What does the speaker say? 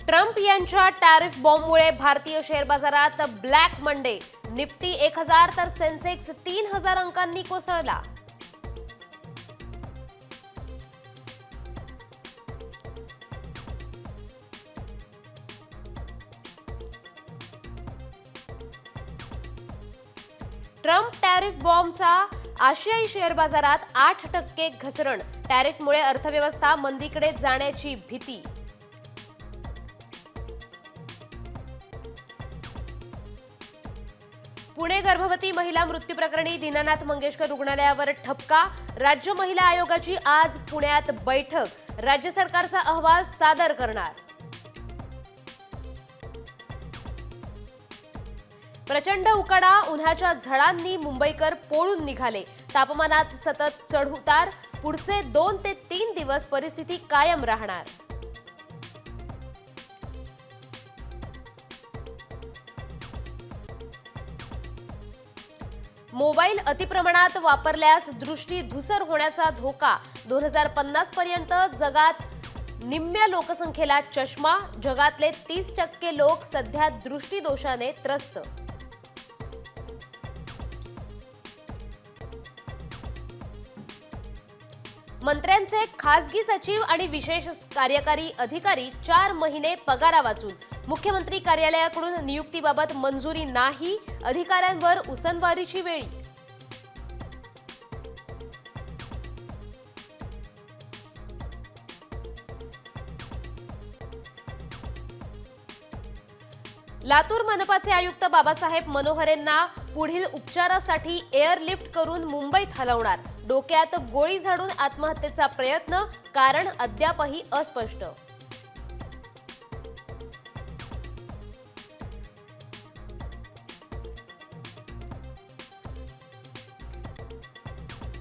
Trump यांच्या tariff बॉम्बमुळे भारतीय share बाजारात ब्लॅक मंडे. निफ्टी 1000 तर सेन्सेक्स 3000 अंकांनी कोसळला. ट्रम्प टॅरिफ बॉम्बचा आशियाई शेअर बाजारात 8% घसरण. टॅरिफमुळे अर्थव्यवस्था मंदीकडे जाण्याची भीती. पुणे गर्भवती महिला मृत्यू प्रकरणी दीनानाथ मंगेशकर रुग्णालयावर ठपका. राज्य महिला आयोगाची आज पुण्यात बैठक. राज्य सरकारचा अहवाल सादर करणार. प्रचंड उकाडा, उन्हाच्या झळांनी मुंबईकर पोळून निघाले. तापमानात सतत चढउतार. पुढचे 2 ते 3 दिवस परिस्थिती कायम राहणार. मोबाईल अतिप्रमाणात वापरल्यास दृष्टी धूसर होण्याचा धोका. 2050 पर्यंत जगात निम्म्या लोकसंख्येला चष्मा. जगातले 30% लोक सध्या दृष्टीदोषाने त्रस्त. मंत्र्यांचे खासगी सचिव आणि विशेष कार्यकारी अधिकारी 4 महिने पगारावाचून. मुख्यमंत्री कार्यालयाकडून नियुक्तीबाबत मंजुरी नाही. अधिकाऱ्यांवर उसनवारीची वेळ. लातूर मनपाचे आयुक्त बाबासाहेब मनोहरेंना पुढील उपचारासाठी एअरलिफ्ट करून मुंबईत हलवणार. डोक्यात गोळी झाडून आत्महत्येचा प्रयत्न. कारण अद्यापही अस्पष्ट.